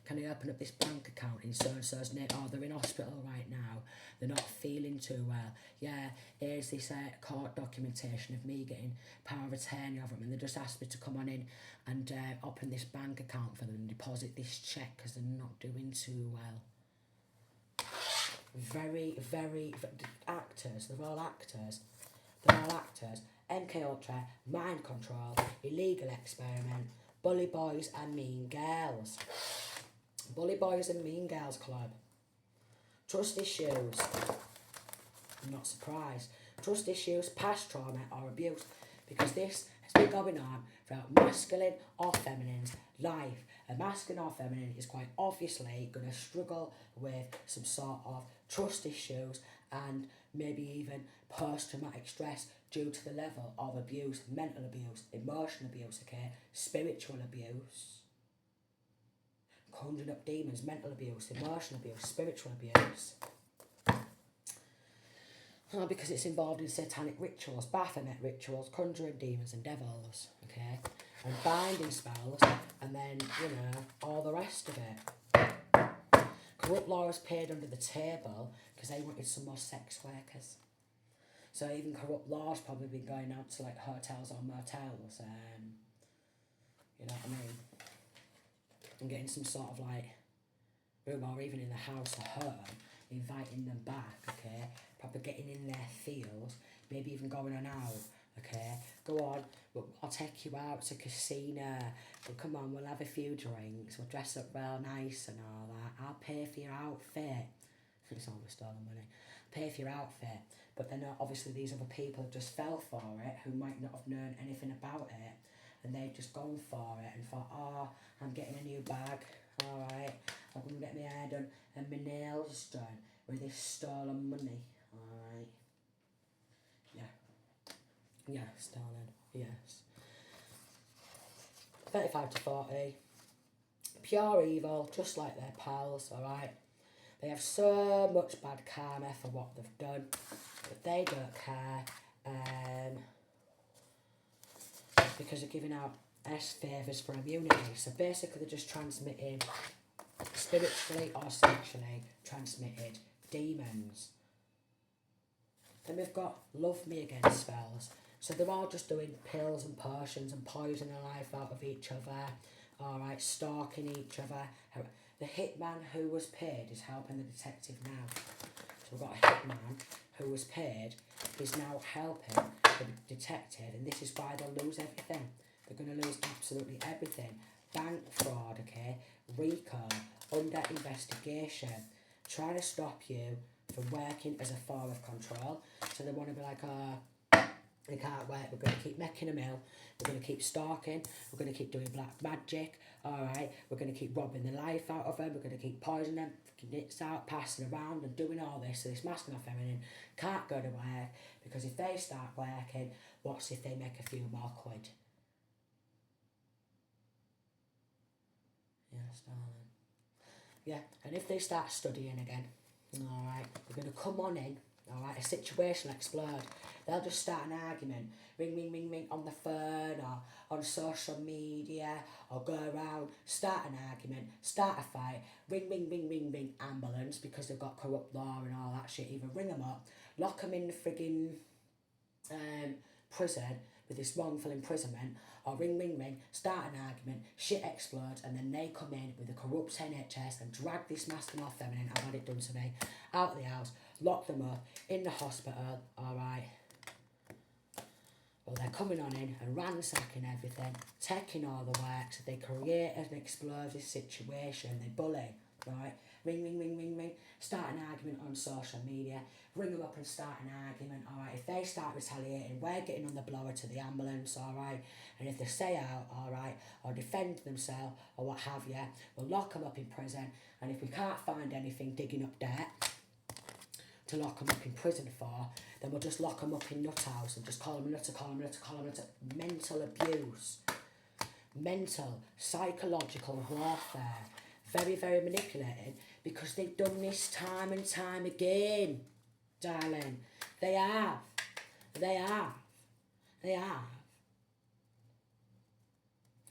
can I open up this bank account in so-and-so's name? Oh, they're in hospital right now. They're not feeling too well. Yeah, here's this court documentation of me getting power of attorney over them, and they just asked me to come on in and open this bank account for them and deposit this cheque because they're not doing too well. Very actors. They're all actors. MK Ultra, mind control, illegal experiment, bully boys and mean girls. Bully boys and mean girls club. Trust issues. I'm not surprised. Trust issues, past trauma or abuse, because this has been going on throughout masculine or feminine's life. A masculine or feminine is quite obviously going to struggle with some sort of trust issues and maybe even post-traumatic stress due to the level of abuse, mental abuse, emotional abuse, okay, spiritual abuse, conjuring up demons, mental abuse, emotional abuse, spiritual abuse. Because it's involved in satanic rituals, Baphomet rituals, conjuring demons and devils, okay, and binding spells, and then, you know, all the rest of it. Corrupt law was paid under the table because they wanted some more sex workers. So even corrupt law's probably been going out to like hotels or motels, you know what I mean, and getting some sort of like room, or even in the house or home, inviting them back, okay, probably getting in their feels, maybe even going on out, okay, go on, I'll take you out to casino, well, come on, we'll have a few drinks, we'll dress up real nice and all that, I'll pay for your outfit. It's almost stolen money. Pay for your outfit. But then obviously these other people just fell for it, who might not have known anything about it, and they've just gone for it and thought, oh, I'm getting a new bag, alright, I'm going to get my hair done and my nails done with this stolen money, alright. Yeah, stolen, yes. 35 to 40. Pure evil, just like their pals, alright. They have so much bad karma for what they've done, but they don't care. because they're giving out S favours for immunity. So basically they're just transmitting spiritually or sexually transmitted demons. Then we've got love me again spells. So they're all just doing pills and potions and poisoning the life out of each other. Alright, stalking each other. The hitman who was paid is helping the detective now. So we've got a hitman who was paid is now helping the detective, and this is why they'll lose everything. They're going to lose absolutely everything. Bank fraud, okay? RICO, under investigation. Trying to stop you from working as a form of control. So they want to be like, they can't work, we're going to keep making a mill, we're going to keep stalking, we're going to keep doing black magic, alright, we're going to keep robbing the life out of them, we're going to keep poisoning them, nits out, passing around and doing all this. So this masculine or feminine can't go to work, because if they start working, what's if they make a few more quid? Yes, darling. Yeah, and if they start studying again, alright, we're going to come on in, alright, a situation will explode. They'll just start an argument, ring, ring, ring, ring on the phone or on social media, or go around, start an argument, start a fight, ring, ring, ring, ring, ring, ambulance, because they've got corrupt law and all that shit. Either ring them up, lock them in the frigging prison with this wrongful imprisonment, or ring, ring, ring, start an argument, shit explodes, and then they come in with the corrupt NHS and drag this masculine or feminine, I've had it done to me, out of the house, lock them up, in the hospital, alright. Well, they're coming on in and ransacking everything, taking all the work, so they create an explosive situation, they bully, right? Ring, ring, ring, ring, ring, start an argument on social media, ring them up and start an argument, alright? If they start retaliating, we're getting on the blower to the ambulance, alright? And if they stay out, alright, or defend themselves, or what have you, we'll lock them up in prison, and if we can't find anything digging up dirt to lock them up in prison for, then we'll just lock them up in nut house and just call them nutter, call them nutter, call them nutter. Mental abuse, mental, psychological warfare, very, very manipulating, because they've done this time and time again, darling. They have.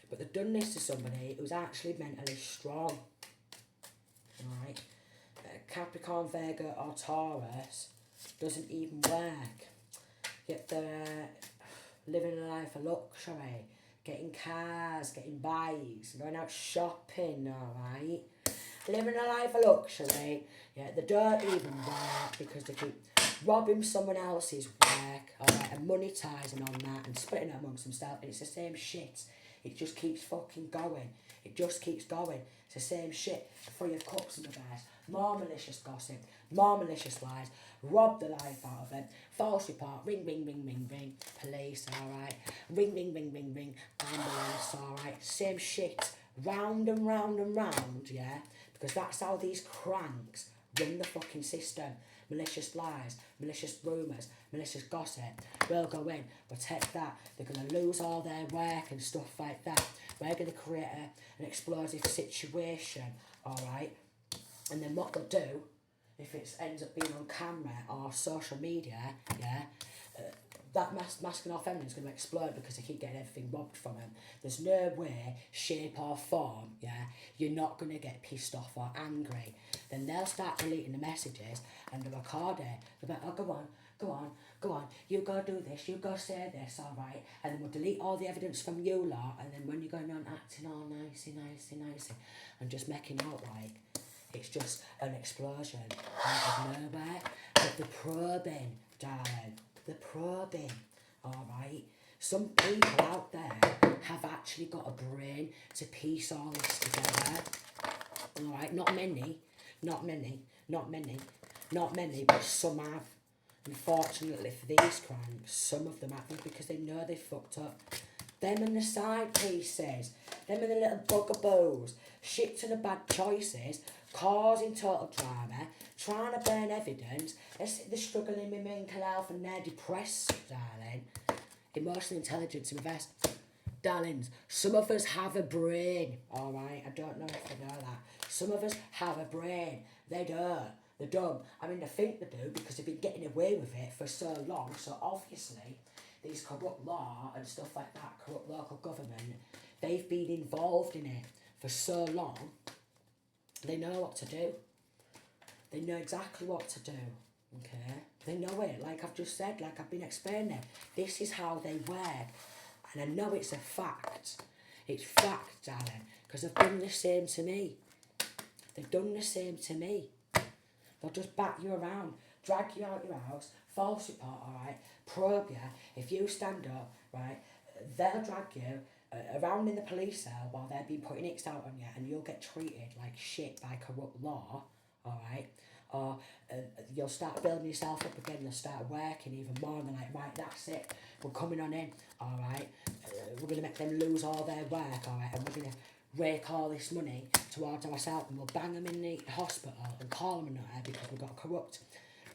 But they've done this to somebody who's actually mentally strong, right? Capricorn, Virgo or Taurus doesn't even work. Yet they're living a life of luxury, getting cars, getting bikes, going out shopping, alright? Living a life of luxury, yet they don't even work, because they keep robbing someone else's work, alright, and monetising on that and splitting it amongst themselves, and it's the same shit. It just keeps fucking going. It just keeps going. It's the same shit. 3 of Cups in the reverse. More malicious gossip, more malicious lies, rob the life out of them, false report, ring, ring, ring, ring, ring, police, alright, ring, ring, ring, ring, ring, ambulance, alright, same shit, round and round and round, yeah, because that's how these cranks run the fucking system. Malicious lies, malicious rumours, malicious gossip. We'll go in, we'll take that, they're going to lose all their work and stuff like that. We're going to create an explosive situation, alright? And then what they'll do, if it ends up being on camera or social media, yeah, that masculine or feminine is going to explode, because they keep getting everything robbed from them. There's no way, shape or form, yeah, you're not going to get pissed off or angry. Then they'll start deleting the messages and they'll record it. They'll be like, oh, go on, you go do this, you go say this, alright, and then we'll delete all the evidence from you lot, and then when you're going on acting all nicey, and just making out like it's just an explosion out of nowhere. But the probing, darling, the probing, alright? Some people out there have actually got a brain to piece all this together, alright? Not many, but some have. Unfortunately for these cranks, some of them haven't, because they know they fucked up. Them and the side pieces, them and the little bugaboos, shit to the bad choices, causing total drama, trying to burn evidence. They're struggling with mental health and they're depressed, darling. Emotional intelligence in reverse. Darlings, some of us have a brain, alright? I don't know if you know that. Some of us have a brain. They don't. They're dumb. I mean, they think they do, because they've been getting away with it for so long, so obviously these corrupt law and stuff like that, corrupt local government, they've been involved in it for so long, they know what to do. They know exactly what to do, okay? They know it, like I've just said, like I've been explaining. This is how they work. And I know it's a fact. It's fact, darling, because they've done the same to me. They've done the same to me. They'll just bat you around, drag you out your house, false report, alright, probe you. If you stand up, right, they'll drag you around in the police cell while they've been putting X out on you, and you'll get treated like shit by corrupt law, alright? Or you'll start building yourself up again, you'll start working even more, and they're like, right, that's it, we're coming on in, alright? We're going to make them lose all their work, alright? And we're going to rake all this money towards ourselves, and we'll bang them in the hospital and call them a nutter because we've got corrupt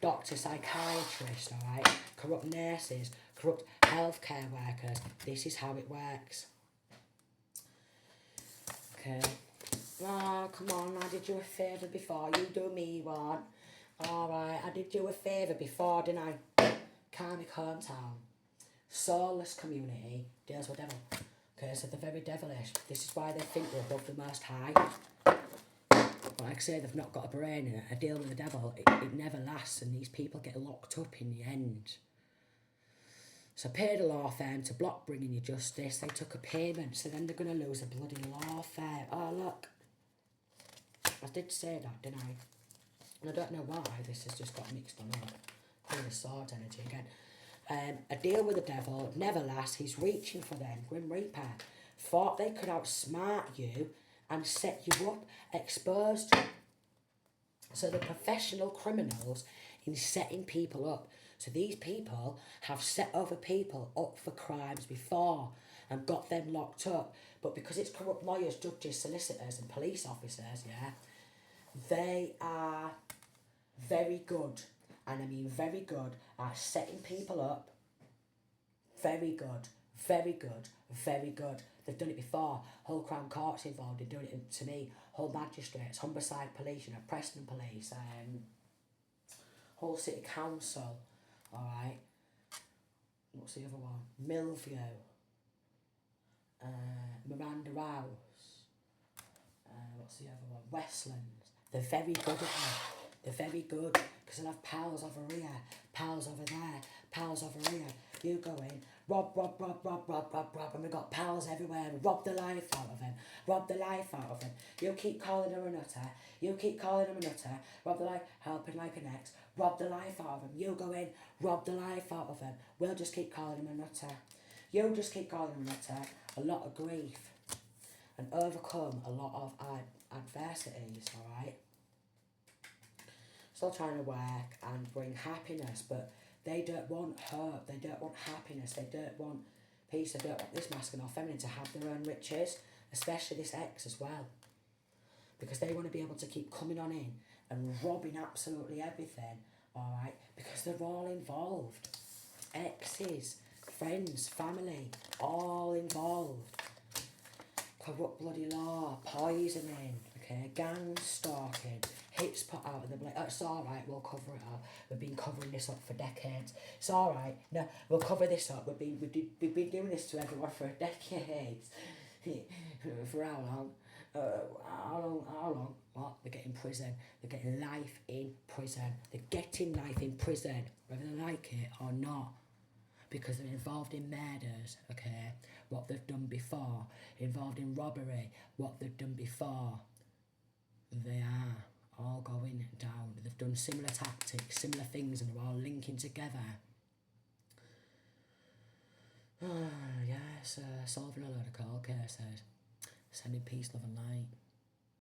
doctors, psychiatrists, alright? Corrupt nurses, corrupt healthcare workers. This is how it works. Okay. Oh, come on, I did you a favour before, you do me one. Alright, I did you a favour before, didn't I? Karmic hometown. Soulless community deals with devil. Okay, so they're very devilish. This is why they think they're above the Most High. But like I say, they've not got a brain in it. A deal with the devil, it never lasts, and these people get locked up in the end. So paid a law firm to block bringing you justice. They took a payment, so then they're going to lose a bloody law firm. Oh, look. I did say that, didn't I? And I don't know why this has just got mixed on up. Queen of Swords energy again. A deal with the devil never lasts. He's reaching for them. Grim Reaper. Thought they could outsmart you and set you up. Exposed. So the professional criminals in setting people up. So these people have set other people up for crimes before and got them locked up. But because it's corrupt lawyers, judges, solicitors and police officers, yeah, they are very good, and I mean very good, at setting people up. Very good, very good, very good. They've done it before. Whole Crown Court's involved in doing it to me. Whole magistrates, Humberside Police, you know, Preston Police, whole City Council, alright. What's the other one? Millview, Miranda House, what's the other one? Westlands. They're very good at it. They're very good, because they'll have pals over here, pals over there, pals over here. You go in, rob, and we've got pals everywhere. Rob the life out of them, rob the life out of them. You keep calling her a nutter, you keep calling him a nutter, rob the life, helping like an ex, rob the life out of them. You go in, rob the life out of them. We'll just keep calling him a nutter. You just keep calling him a nutter. A lot of grief, and overcome a lot of adversities, alright? Still trying to work and bring happiness, but they don't want hope, they don't want happiness, they don't want peace, they don't want this masculine or feminine to have their own riches, especially this ex as well. Because they want to be able to keep coming on in and robbing absolutely everything, alright? Because they're all involved. Exes, friends, family, all involved. Corrupt bloody law, poisoning, okay, gang stalking, hits put out of the blade. It's alright, we'll cover it up. We've been covering this up for decades. It's alright, no, we'll cover this up. We've been doing this to everyone for decades. For how long? How long? What? They get in prison. They're getting life in prison. They're getting life in prison, whether they like it or not. Because they're involved in murders, okay, what they've done before, involved in robbery, what they've done before. They are all going down. They've done similar tactics, similar things, and they're all linking together. Yes, solving a lot of cold cases, sending peace, love and light.